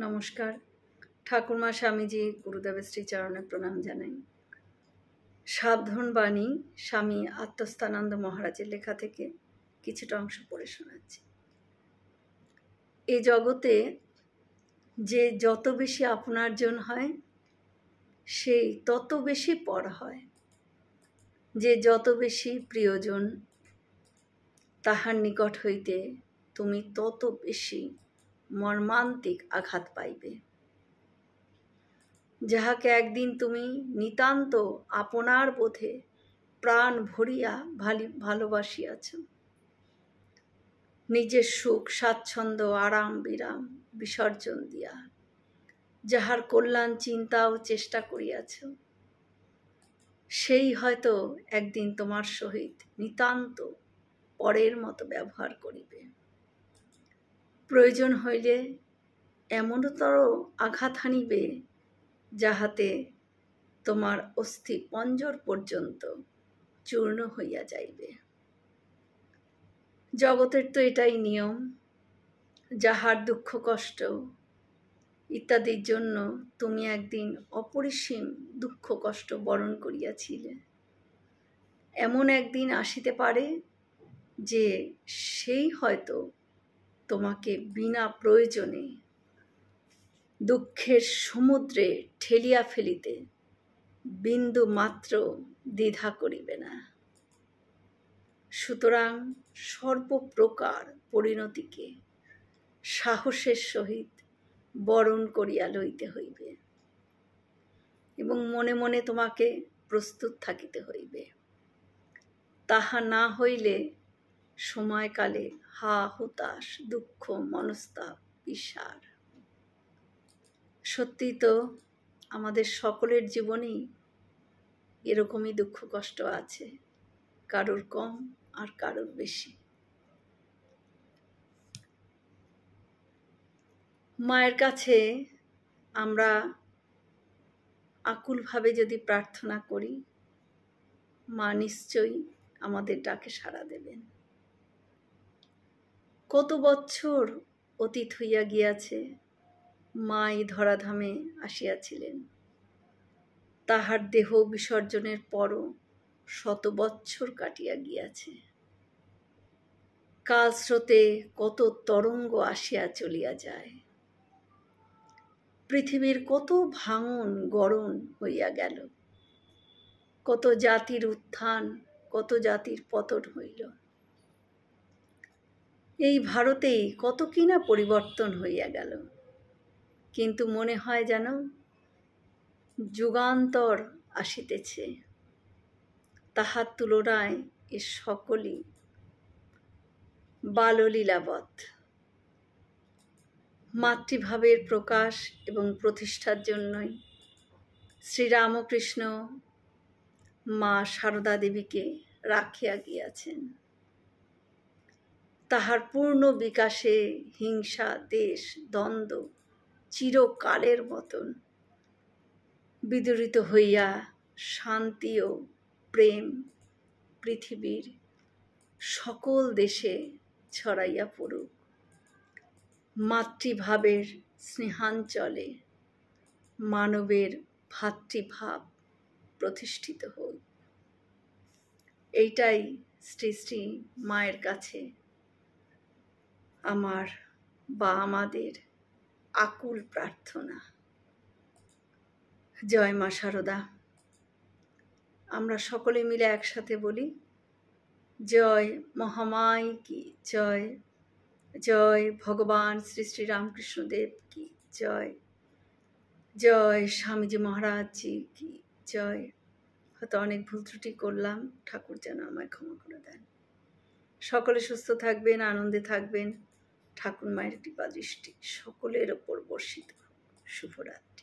নমস্কার। ঠাকুরমা স্বামীজি গুরুদেবের শ্রীচরণে প্রণাম জানাই। সাধন বাণী স্বামী আত্মস্থানন্দ মহারাজের লেখা থেকে কিছুটা অংশ পড়ে শোনাচ্ছি। এই জগতে যে যত বেশি আপনারজন হয়, সেই তত বেশি পর হয়। যে যত বেশি প্রিয়জন, তাহার নিকট হইতে তুমি তত বেশি মর্মান্তিক আঘাত পাইবে। যাহাকে একদিন তুমি নিতান্ত আপনার বোধে প্রাণ ভরিয়া ভালোবাসিয়াছ, নিজের সুখ স্বাচ্ছন্দ্য আরাম বিরাম বিসর্জন দিয়া যাহার কল্যাণ চিন্তা ও চেষ্টা করিয়াছ, সেই হয়তো একদিন তোমার সহিত নিতান্ত পরের মতো ব্যবহার করিবে। প্রয়োজন হইলে এমনতর আঘাত হানিবে, যাহাতে তোমার অস্থি পঞ্জর পর্যন্ত চূর্ণ হইয়া যাইবে। জগতের তো এটাই নিয়ম। যাহার দুঃখ কষ্ট ইত্যাদির জন্য তুমি একদিন অপরিসীম দুঃখ কষ্ট বরণ করিয়াছিলে, এমন একদিন আসিতে পারে যে সেই হয়তো তোমাকে বিনা প্রয়োজনে দুঃখের সমুদ্রে ঠেলিয়া ফেলিতে বিন্দু মাত্র দ্বিধা করিবে না। সুতরাং সর্বপ্রকার পরিণতিকে সাহসের সহিত বরণ করিয়া লইতে হইবে এবং মনে মনে তোমাকে প্রস্তুত থাকিতে হইবে। তাহা না হইলে সময়কালে হা হুতাশ দুঃখ মনস্তাপ বিষাদ। সত্যি তো আমাদের সকলের জীবনেই এরকমই দুঃখ কষ্ট আছে, কারোর কম আর কারোর বেশি। মায়ের কাছে আমরা আকুলভাবে যদি প্রার্থনা করি, মা নিশ্চয়ই আমাদের ডাকে সাড়া দেবেন। কত বছর অতীত হইয়া গিয়াছে, মা এই ধরাধামে আসিয়াছিলেন। তাহার দেহ বিসর্জনের পরও শত বৎসর কাটিয়া গিয়াছে। কাল স্রোতে কত তরঙ্গ আসিয়া চলিয়া যায়। পৃথিবীর কত ভাঙন গড়ন হইয়া গেল, কত জাতির উত্থান কত জাতির পতন হইল। এই ভারতেই কত কিনা পরিবর্তন হইয়া গেল, কিন্তু মনে হয় যেন যুগান্তর আসিতেছে। তাহার তুলনায় এ সকলই বাললীলাবৎ। মাতৃভাবের প্রকাশ এবং প্রতিষ্ঠার জন্যই শ্রীরামকৃষ্ণ মা সারদা দেবীকে রাখিয়া গিয়াছেন। তাহার পূর্ণ বিকাশে হিংসা দেশ দ্বন্দ্ব চিরকালের মতন বিদূরিত হইয়া শান্তি ও প্রেম পৃথিবীর সকল দেশে ছড়াইয়া পড়ুক। মাতৃভাবের স্নেহাঞ্চলে মানবের ভাতৃভাব প্রতিষ্ঠিত হোক। এইটাই শ্রী শ্রী মায়ের কাছে আমার বা আমাদের আকুল প্রার্থনা। জয় মা সারদা। আমরা সকলে মিলে একসাথে বলি, জয় মহামাই কি জয়, জয় ভগবান শ্রী শ্রী রামকৃষ্ণদেব কি জয়, জয় স্বামীজি মহারাজজি কি জয়। হয়তো অনেক ভুল ত্রুটি করলাম, ঠাকুর যেন আমায় ক্ষমা করে দেন। সকলে সুস্থ থাকবেন, আনন্দে থাকবেন। ঠাকুর মায়ের কৃপা দৃষ্টি সকলের ওপর বর্ষিত হোক। শুভরাত্রি।